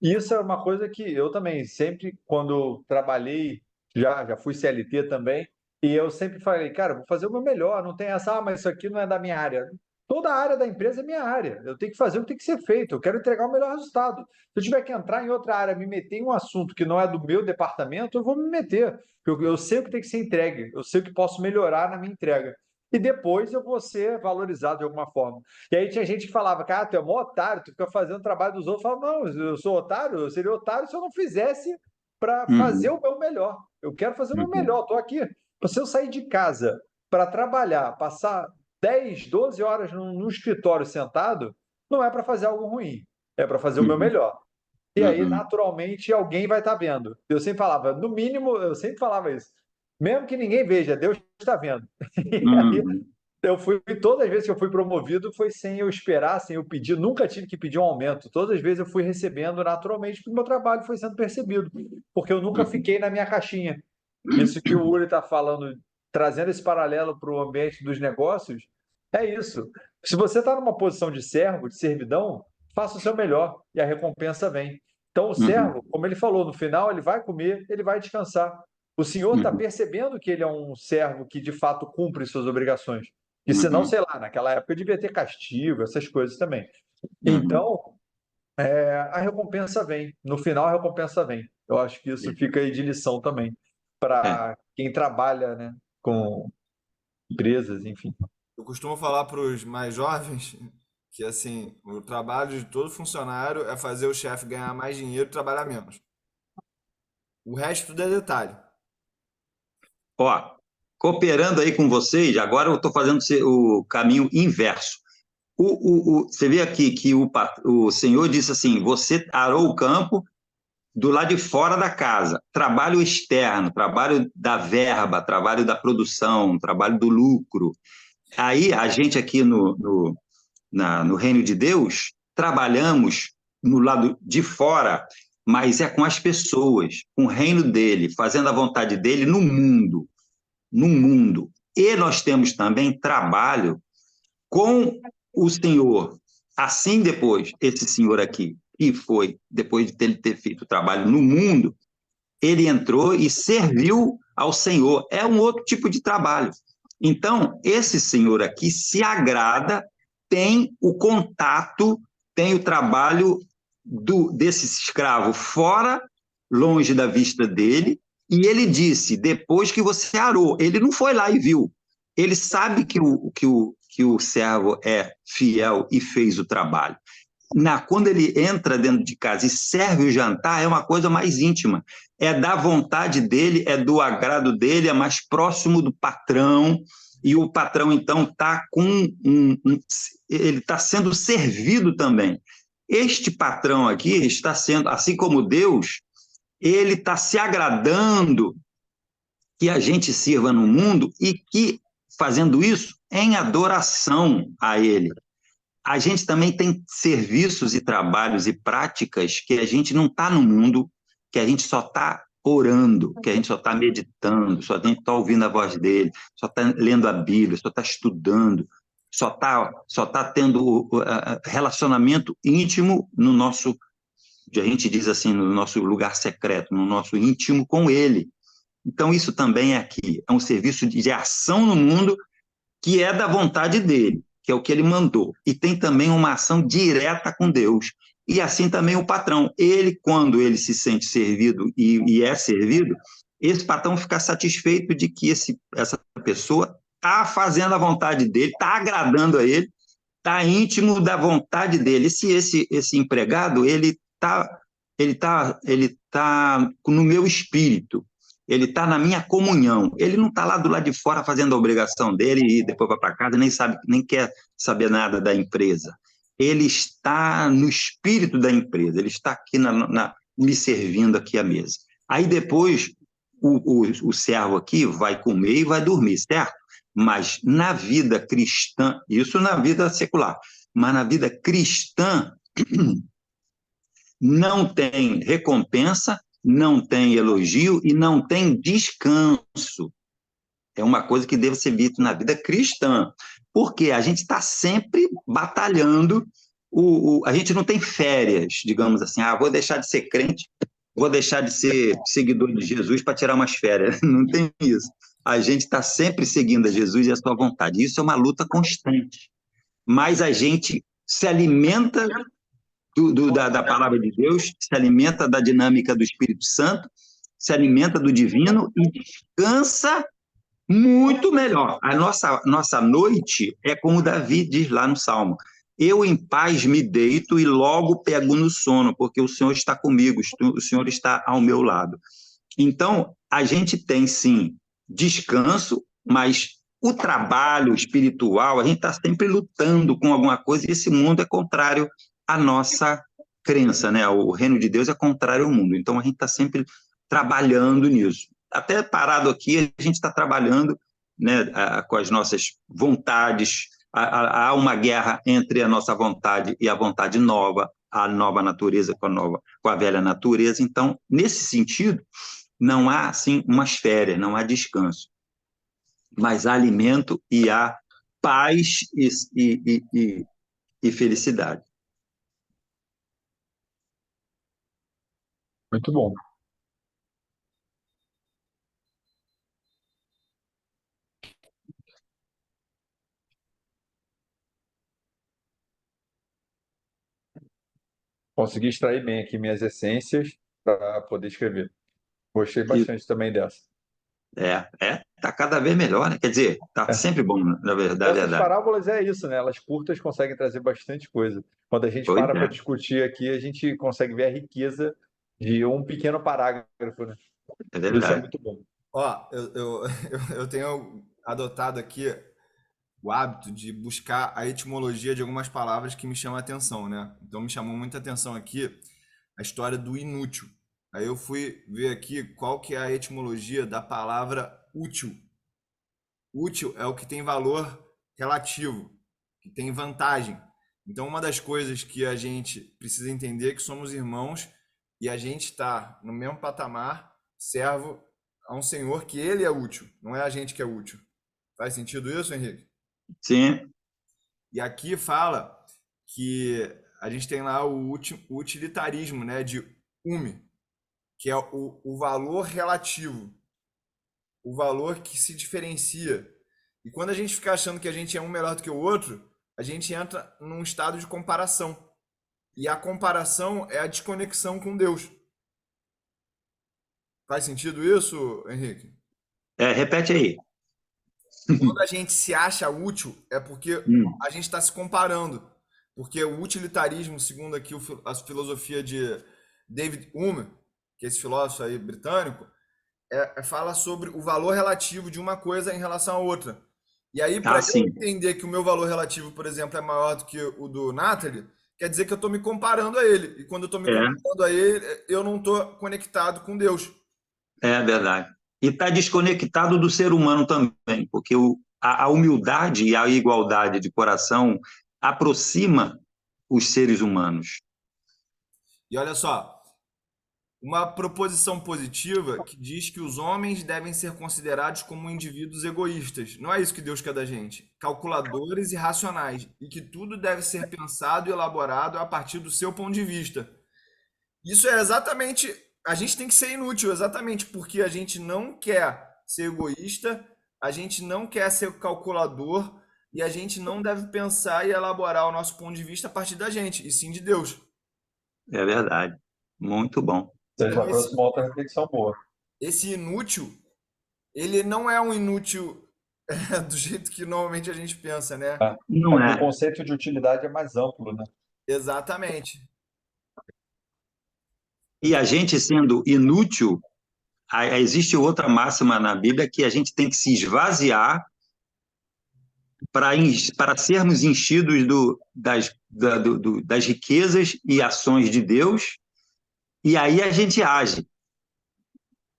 E isso é uma coisa que eu também, sempre quando trabalhei, já fui CLT também, e eu sempre falei, cara, vou fazer o meu melhor, não tem essa, mas isso aqui não é da minha área. Toda a área da empresa é minha área. Eu tenho que fazer o que tem que ser feito, eu quero entregar o melhor resultado. Se eu tiver que entrar em outra área, me meter em um assunto que não é do meu departamento, eu vou me meter. Eu sei o que tem que ser entregue, eu sei o que posso melhorar na minha entrega. E depois eu vou ser valorizado de alguma forma. E aí tinha gente que falava, cara, tu é mó otário, tu fica fazendo o trabalho dos outros. Eu falava, não, eu sou otário, eu seria otário se eu não fizesse para fazer uhum, o meu melhor. Eu quero fazer o meu uhum, melhor, estou aqui. Se eu sair de casa para trabalhar, passar 10, 12 horas no escritório sentado, não é para fazer algo ruim, é para fazer o meu uhum, melhor. E aí, uhum, naturalmente, alguém vai estar vendo. Eu sempre falava, no mínimo, eu sempre falava isso. Mesmo que ninguém veja, Deus está vendo. E aí, uhum, todas as vezes que eu fui promovido foi sem eu esperar, sem eu pedir, nunca tive que pedir um aumento. Todas as vezes eu fui recebendo naturalmente, porque o meu trabalho foi sendo percebido, porque eu nunca uhum, fiquei na minha caixinha. Isso que o Uri está falando, trazendo esse paralelo para o ambiente dos negócios, é isso. Se você está numa posição de servo, de servidão, faça o seu melhor e a recompensa vem. Então, o uhum, servo, como ele falou, no final ele vai comer, ele vai descansar. O senhor está uhum, percebendo que ele é um servo que de fato cumpre suas obrigações. E senão, uhum, sei lá, naquela época devia ter castigo, essas coisas também. uhum. Então, a recompensa vem. No final, a recompensa vem. Eu acho que isso fica aí de lição também É. para quem trabalha, né, com empresas, enfim. Eu costumo falar para os mais jovens que assim, o trabalho de todo funcionário é fazer o chefe ganhar mais dinheiro e trabalhar menos. O resto tudo é detalhe. Ó, cooperando aí com vocês, agora eu estou fazendo o caminho inverso. Você vê aqui que o Senhor disse assim: você arou o campo do lado de fora da casa, trabalho externo, trabalho da verba, trabalho da produção, trabalho do lucro. Aí a gente aqui no reino de Deus trabalhamos no lado de fora, mas é com as pessoas, com o reino dele, fazendo a vontade dele no mundo. E nós temos também trabalho com o Senhor. Assim, depois, esse senhor aqui, que foi, depois de ter feito o trabalho no mundo, ele entrou e serviu ao Senhor. É um outro tipo de trabalho. Então, esse senhor aqui se agrada, tem o contato, tem o trabalho desse escravo fora, longe da vista dele, e ele disse, depois que você arou, ele não foi lá e viu. Ele sabe que o servo é fiel e fez o trabalho. Quando ele entra dentro de casa e serve o jantar, é uma coisa mais íntima. É da vontade dele, é do agrado dele, é mais próximo do patrão. E o patrão, então, está ele está sendo servido também. Este patrão aqui está sendo, assim como Deus, ele está se agradando que a gente sirva no mundo e que, fazendo isso, em adoração a ele. A gente também tem serviços e trabalhos e práticas que a gente não está no mundo, que a gente só está orando, que a gente só está meditando, só está ouvindo a voz dele, só está lendo a Bíblia, só está estudando, só tá tendo relacionamento íntimo no nosso, a gente diz assim, no nosso lugar secreto, no nosso íntimo com ele. Então, isso também é aqui, é um serviço de ação no mundo que é da vontade dele, que é o que ele mandou. E tem também uma ação direta com Deus. E assim também o patrão. Ele, quando ele se sente servido e é servido, esse patrão fica satisfeito de que essa pessoa está fazendo a vontade dele, está agradando a ele, está íntimo da vontade dele. Esse empregado, ele tá no meu espírito, ele está na minha comunhão. Ele não está lá do lado de fora fazendo a obrigação dele e depois vai para casa, nem quer saber nada da empresa. Ele está no espírito da empresa, ele está aqui me servindo aqui à mesa. Aí depois o servo aqui vai comer e vai dormir, certo? Mas na vida cristã, isso na vida secular, mas na vida cristã não tem recompensa, não tem elogio e não tem descanso. É uma coisa que deve ser vista na vida cristã, porque a gente está sempre batalhando, a gente não tem férias, digamos assim, vou deixar de ser crente, vou deixar de ser seguidor de Jesus para tirar umas férias. Não tem isso. A gente está sempre seguindo a Jesus e a sua vontade. Isso é uma luta constante. Mas a gente se alimenta da palavra de Deus, se alimenta da dinâmica do Espírito Santo, se alimenta do divino e descansa muito melhor. A nossa noite é como Davi diz lá no Salmo: eu em paz me deito e logo pego no sono, porque o Senhor está comigo, o Senhor está ao meu lado. Então, a gente tem, sim, descanso, mas o trabalho espiritual, a gente está sempre lutando com alguma coisa, e esse mundo é contrário à nossa crença, né? O reino de Deus é contrário ao mundo, então a gente está sempre trabalhando nisso. Até parado aqui, a gente está trabalhando, né, com as nossas vontades. Há uma guerra entre a nossa vontade e a vontade nova, a nova natureza com a velha natureza. Então, nesse sentido, não há, assim, umas férias, não há descanso, mas há alimento e há paz e felicidade. Muito bom. Consegui extrair bem aqui minhas essências para poder escrever. Gostei bastante também dessa. Tá cada vez melhor, né? Quer dizer, tá sempre bom, na verdade. Essas parábolas é isso, né? Elas curtas conseguem trazer bastante coisa. Quando a gente Pois para é. discutir aqui, a gente consegue ver a riqueza de um pequeno parágrafo, né? É Isso é verdade. muito bom. Ó, eu tenho adotado aqui o hábito de buscar a etimologia de algumas palavras que me chamam a atenção, né? Então me chamou muita atenção aqui a história do inútil. Aí eu fui ver aqui qual que é a etimologia da palavra útil. Útil é o que tem valor relativo, que tem vantagem. Então uma das coisas que a gente precisa entender é que somos irmãos e a gente está no mesmo patamar, servo a um Senhor que ele é útil, não é a gente que é útil. Faz sentido isso, Henrique? Sim, E aqui fala que a gente tem lá o utilitarismo, né, de ume, que é o valor relativo, o valor que se diferencia. E quando a gente fica achando que a gente é um melhor do que o outro, a gente entra num estado de comparação. E a comparação é a desconexão com Deus. Faz sentido isso, Henrique? repete aí. Quando a gente se acha útil, é porque a gente está se comparando. Porque o utilitarismo, segundo aqui a filosofia de David Hume, que é esse filósofo aí britânico, fala sobre o valor relativo de uma coisa em relação à outra. E aí, para eu Sim. entender que o meu valor relativo, por exemplo, é maior do que o do Natalie, quer dizer que eu estou me comparando a ele. E quando eu estou me comparando a ele, eu não estou conectado com Deus. É verdade. E está desconectado do ser humano também, porque a humildade e a igualdade de coração aproxima os seres humanos. E olha só, uma proposição positiva que diz que os homens devem ser considerados como indivíduos egoístas. Não é isso que Deus quer da gente. Calculadores e racionais. E que tudo deve ser pensado e elaborado a partir do seu ponto de vista. Isso é exatamente. A gente tem que ser inútil, exatamente porque a gente não quer ser egoísta, a gente não quer ser calculador e a gente não deve pensar e elaborar o nosso ponto de vista a partir da gente, e sim de Deus. É verdade. Muito bom. Já Então, trouxe uma outra reflexão boa. esse inútil, ele não é um inútil do jeito que normalmente a gente pensa, né? É, Não que o é. conceito de utilidade é mais amplo, né? Exatamente. E a gente sendo inútil, existe outra máxima na Bíblia que a gente tem que se esvaziar para sermos enchidos das riquezas e ações de Deus, e aí a gente age.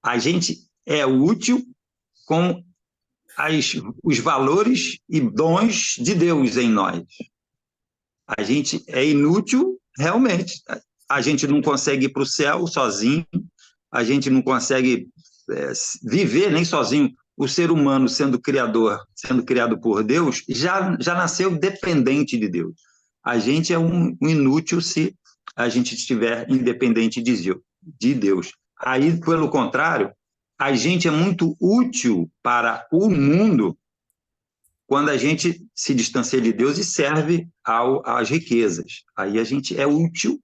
A gente é útil com os valores e dons de Deus em nós. A gente é inútil, realmente. A gente não consegue ir para o céu sozinho, a gente não consegue viver nem sozinho. O ser humano, sendo criador, sendo criado por Deus, já nasceu dependente de Deus. A gente é um inútil se a gente estiver independente de Deus. Aí, pelo contrário, a gente é muito útil para o mundo quando a gente se distancia de Deus e serve às riquezas. Aí a gente é útil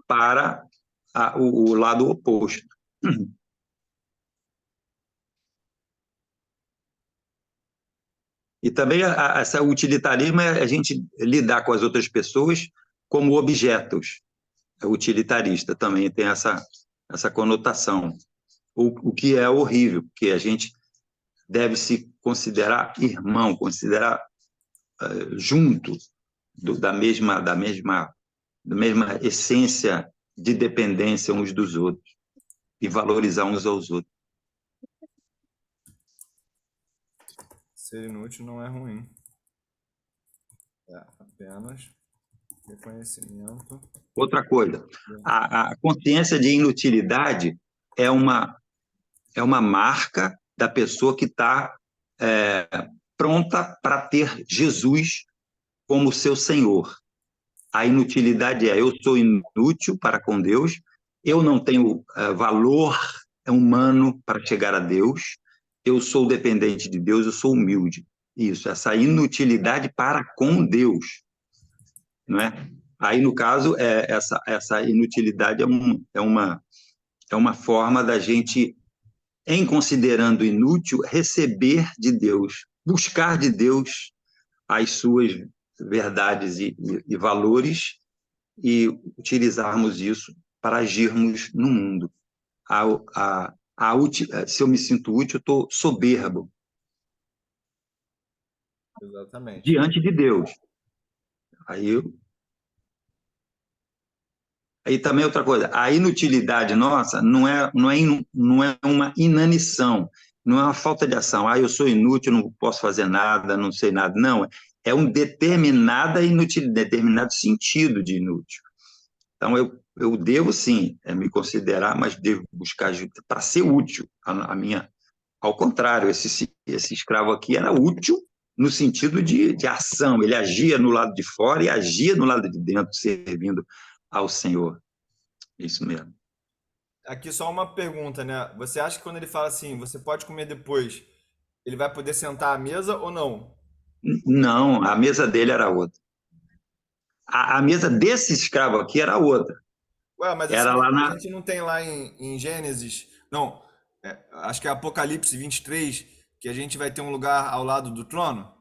para o lado oposto. E também essa utilitarismo é a gente lidar com as outras pessoas como objetos. É utilitarista também tem essa conotação. O que é horrível, porque a gente deve se considerar irmão, considerar junto da mesma essência de dependência uns dos outros e valorizar uns aos outros. Ser inútil não é ruim. É apenas reconhecimento. Outra coisa, a consciência de inutilidade é uma marca da pessoa que está pronta para ter Jesus como seu Senhor. A inutilidade eu sou inútil para com Deus, eu não tenho valor humano para chegar a Deus, eu sou dependente de Deus, eu sou humilde. Isso, essa inutilidade para com Deus, não é? Aí, no caso, essa inutilidade é uma forma da gente, em considerando inútil, receber de Deus, buscar de Deus as suas verdades e valores e utilizarmos isso para agirmos no mundo. Se eu me sinto útil, eu estou soberbo Exatamente. diante de Deus. Aí, aí também outra coisa, a inutilidade nossa não é uma inanição, não é uma falta de ação. Eu sou inútil, não posso fazer nada, não sei nada. Não, é um determinada inutilidade, determinado sentido de inútil. Então, eu devo, sim, me considerar, mas devo buscar ajuda para ser útil. Ao contrário, esse escravo aqui era útil no sentido de ação. Ele agia no lado de fora e agia no lado de dentro, servindo ao Senhor. Isso mesmo. Aqui só uma pergunta, né? Você acha que quando ele fala assim, você pode comer depois, ele vai poder sentar à mesa ou não? Não, a mesa dele era outra. A mesa desse escravo aqui era outra. Ué, mas Era lá a na. gente não tem lá em Gênesis, não, acho que é Apocalipse 23, que a gente vai ter um lugar ao lado do trono?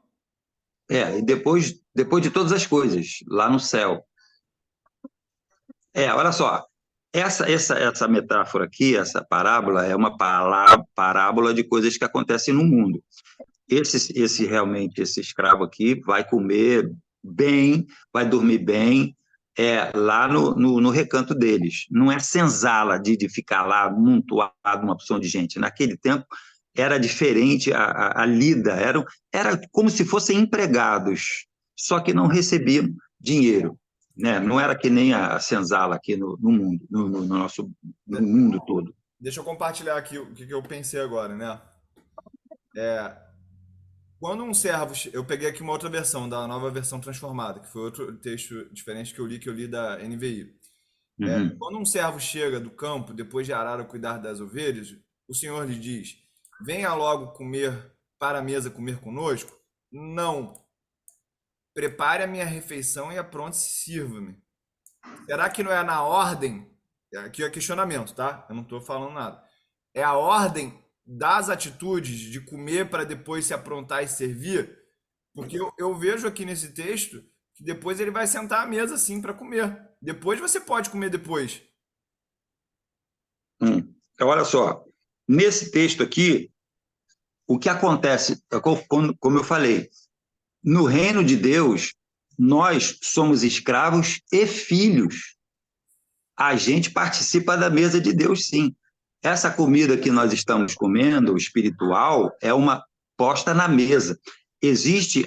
E depois de todas as coisas, lá no céu. Olha só, essa metáfora aqui, essa parábola, é uma parábola de coisas que acontecem no mundo. Realmente, esse escravo aqui vai comer bem, vai dormir bem, lá no recanto deles. Não é senzala de ficar lá amontoado uma opção de gente. Naquele tempo era diferente a lida, era como se fossem empregados, só que não recebiam dinheiro. Né? Não era que nem a senzala aqui no mundo, no nosso no De- mundo todo. Deixa eu compartilhar aqui o que eu pensei agora, né? Quando um servo, eu peguei aqui uma outra versão, da nova versão transformada, que foi outro texto diferente que eu li da NVI. Uhum. Quando um servo chega do campo, depois de arar ou cuidar das ovelhas, o Senhor lhe diz: venha logo comer para a mesa comer conosco? Não. Prepare a minha refeição e apronte-se e sirva-me. Será que não é na ordem? Aqui é questionamento, tá? Eu não estou falando nada. É a ordem das atitudes de comer para depois se aprontar e servir? Porque eu vejo aqui nesse texto que depois ele vai sentar à mesa sim para comer. Depois você pode comer depois. Então, olha só, nesse texto aqui, o que acontece, como eu falei, no reino de Deus, nós somos escravos e filhos. A gente participa da mesa de Deus, sim. Essa comida que nós estamos comendo, espiritual, é uma posta na mesa. Existe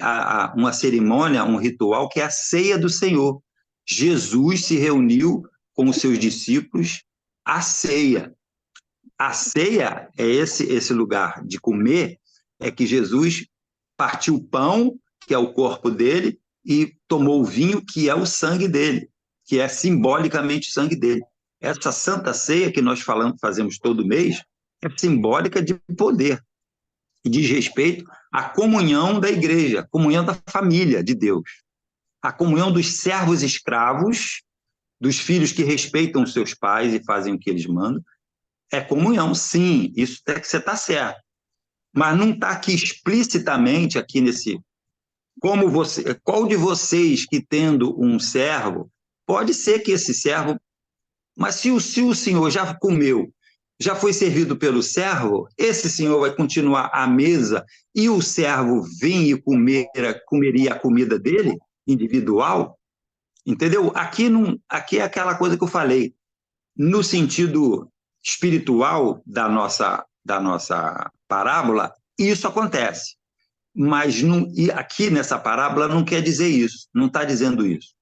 uma cerimônia, um ritual, que é a ceia do Senhor. Jesus se reuniu com os seus discípulos à ceia. A ceia é esse lugar de comer, é que Jesus partiu o pão, que é o corpo dele, e tomou o vinho, que é o sangue dele, que é simbolicamente o sangue dele. Essa santa ceia que nós fazemos todo mês é simbólica de poder e diz respeito à comunhão da igreja, à comunhão da família de Deus, à comunhão dos servos escravos, dos filhos que respeitam seus pais e fazem o que eles mandam. É comunhão, sim, isso é que você está certo. Mas não está aqui explicitamente, aqui nesse. Qual de vocês que tendo um servo, pode ser que esse servo. Mas se o senhor já comeu, já foi servido pelo servo, esse senhor vai continuar à mesa e o servo vir e comeria a comida dele, individual? Entendeu? Aqui é aquela coisa que eu falei. No sentido espiritual da nossa parábola, isso acontece. Mas não, e aqui nessa parábola não quer dizer isso, não está dizendo isso.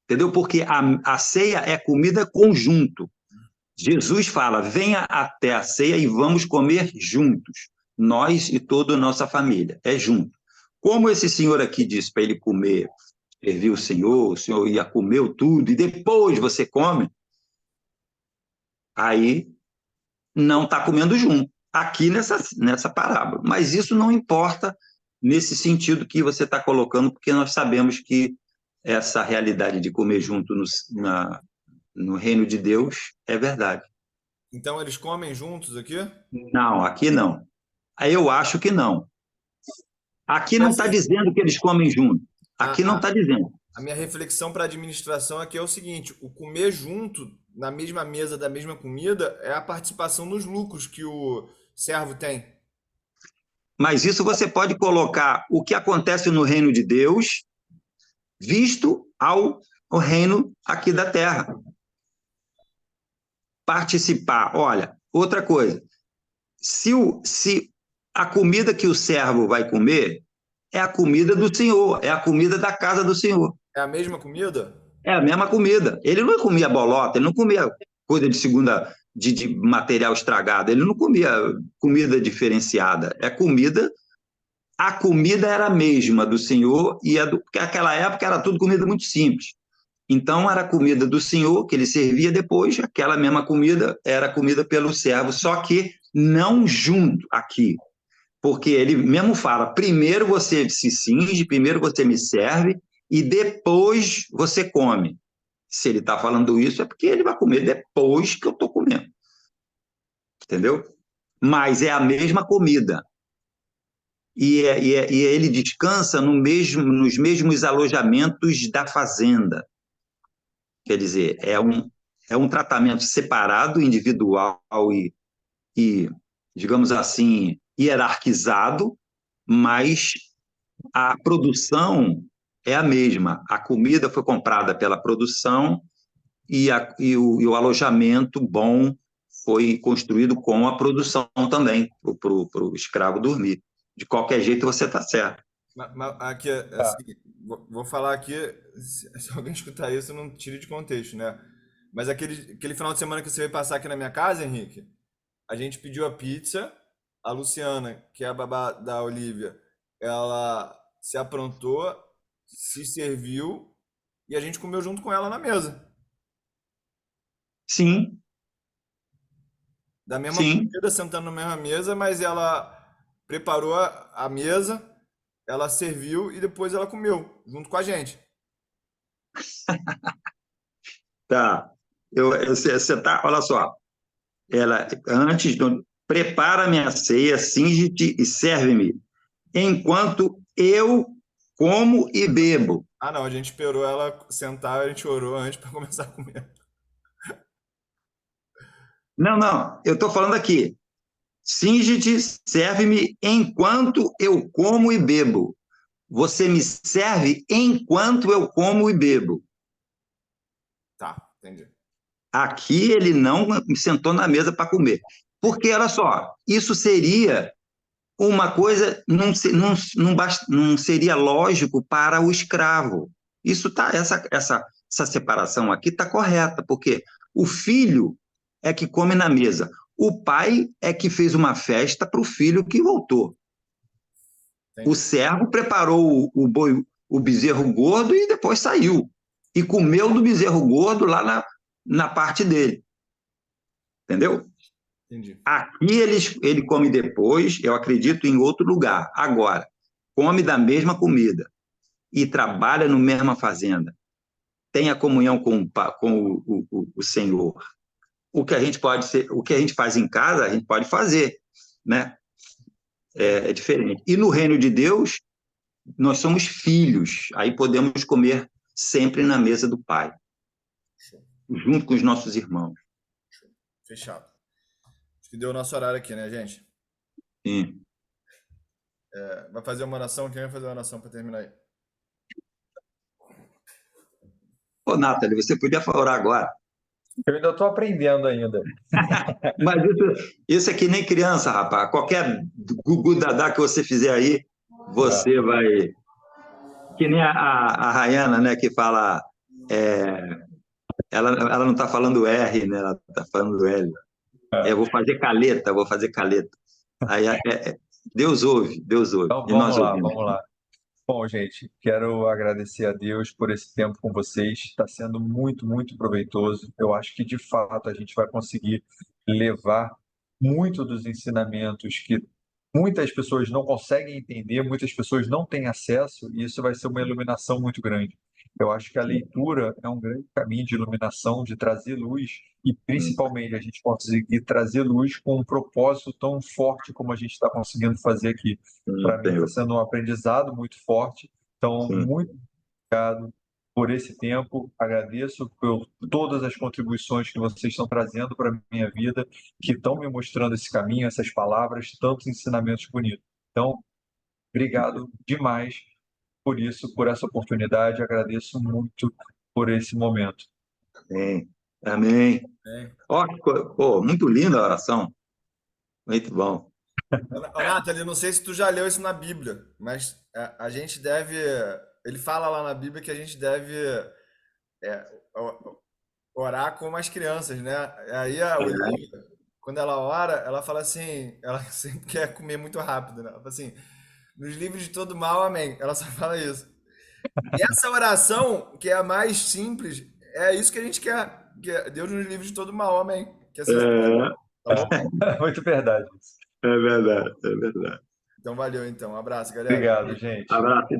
Entendeu? Porque a ceia é comida conjunto. Jesus fala, venha até a ceia e vamos comer juntos, nós e toda a nossa família, é junto. Como esse senhor aqui disse para ele comer, servir o senhor ia comer tudo e depois você come, aí não está comendo junto, aqui nessa parábola. Mas isso não importa nesse sentido que você está colocando, porque nós sabemos que essa realidade de comer junto no reino de Deus é verdade. Então eles comem juntos aqui? Não, aqui não. Aí eu acho que não. Aqui não Mas está assim, dizendo que eles comem junto. Aqui não a, está dizendo. a minha reflexão para a administração aqui é o seguinte: o comer junto, na mesma mesa da mesma comida, é a participação nos lucros que o servo tem. Mas isso você pode colocar o que acontece no reino de Deus, visto ao reino aqui da terra. Participar. Olha, outra coisa. Se a comida que o servo vai comer é a comida do Senhor, é a comida da casa do Senhor. É a mesma comida? É a mesma comida. Ele não comia bolota, ele não comia coisa de segunda, de material estragado, ele não comia comida diferenciada. A comida era a mesma do Senhor, porque naquela época era tudo comida muito simples. Então era a comida do Senhor que ele servia depois, aquela mesma comida era comida pelo servo, só que não junto aqui. Porque ele mesmo fala, primeiro você se cinge, primeiro você me serve e depois você come. Se ele está falando isso é porque ele vai comer depois que eu estou comendo. Entendeu? Mas é a mesma comida. E ele descansa nos mesmos alojamentos da fazenda. Quer dizer, é um tratamento separado, individual e, digamos assim, hierarquizado, mas a produção é a mesma. A comida foi comprada pela produção e o alojamento bom foi construído com a produção também, para o escravo dormir. De qualquer jeito, você está certo. Aqui, Tá. assim, vou falar aqui, se alguém escutar isso, não tire de contexto, né? Mas aquele final de semana que você veio passar aqui na minha casa, Henrique, a gente pediu a pizza, a Luciana, que é a babá da Olivia, ela se aprontou, se serviu e a gente comeu junto com ela na mesa. Sim, Da mesma sim. comida, sentando na mesma mesa, mas ela preparou a mesa, ela serviu e depois ela comeu junto com a gente. Tá. Você tá, olha só, ela antes prepara-me a ceia, cinge-te e serve-me, enquanto eu como e bebo. Ah, não, a gente esperou ela sentar, a gente orou antes para começar a comer. Não, não, eu estou falando aqui. Cinge-te, serve-me enquanto eu como e bebo. Você me serve enquanto eu como e bebo. Tá, entendi. Aqui ele não me sentou na mesa para comer. Porque, olha só, isso seria uma coisa, não seria lógico para o escravo. Isso tá, essa separação aqui está correta, porque o filho é que come na mesa. O pai é que fez uma festa para o filho que voltou. O Entendi. servo preparou o boi, o bezerro gordo e depois saiu. E comeu do bezerro gordo lá na parte dele. Entendeu? Entendi. Aqui ele come depois, eu acredito, em outro lugar. Agora, come da mesma comida e trabalha na mesma fazenda. Tem a comunhão com o Senhor. O que a gente pode ser, o que a gente faz em casa, a gente pode fazer, né? É diferente. E no reino de Deus, nós somos filhos. Aí podemos comer sempre na mesa do Pai, Show. junto com os nossos irmãos. Fechado. Acho que deu o nosso horário aqui, né, gente? Sim. Vai fazer uma oração? Quem vai fazer uma oração para terminar aí? Ô, Nathalie, você podia falar agora. Eu ainda estou aprendendo ainda. Mas isso é que nem criança, rapaz. Qualquer gugu dadá que você fizer aí, você vai. Que nem a Rayana, né, que fala. Ela não está falando R, né? Ela está falando L. Eu vou fazer caleta, vou fazer caleta. Aí Deus ouve, Deus ouve. Então E nós vamos lá, ouvimos. vamos lá. Bom, gente, quero agradecer a Deus por esse tempo com vocês. Está sendo muito, muito proveitoso. Eu acho que, de fato, a gente vai conseguir levar muito dos ensinamentos que muitas pessoas não conseguem entender, muitas pessoas não têm acesso, e isso vai ser uma iluminação muito grande. Eu acho que a leitura é um grande caminho de iluminação, de trazer luz, e principalmente a gente conseguir trazer luz com um propósito tão forte como a gente está conseguindo fazer aqui. Para mim está Senhor. sendo um aprendizado muito forte. Então, Sim. muito obrigado por esse tempo. Agradeço por todas as contribuições que vocês estão trazendo para a minha vida, que estão me mostrando esse caminho, essas palavras, tantos ensinamentos bonitos. Então, obrigado demais por isso, por essa oportunidade. Agradeço muito por esse momento. Amém. Amém. Ó, pô, muito linda a oração. Muito bom. Ô, Nathalie, não sei se tu já leu isso na Bíblia, mas a gente deve. Ele fala lá na Bíblia que a gente deve orar como as crianças, né? Aí a Olivia, quando ela ora, ela fala assim, ela sempre quer comer muito rápido, né? Ela fala assim, nos livros de todo mal, amém. Ela só fala isso. E essa oração, que é a mais simples, é isso que a gente quer. Que Deus nos livre de todo mal, amém. Que assim, É, tá bom? Muito verdade. é verdade, é verdade. Então valeu então. Um abraço, galera. Obrigado, gente. Abraço. Então,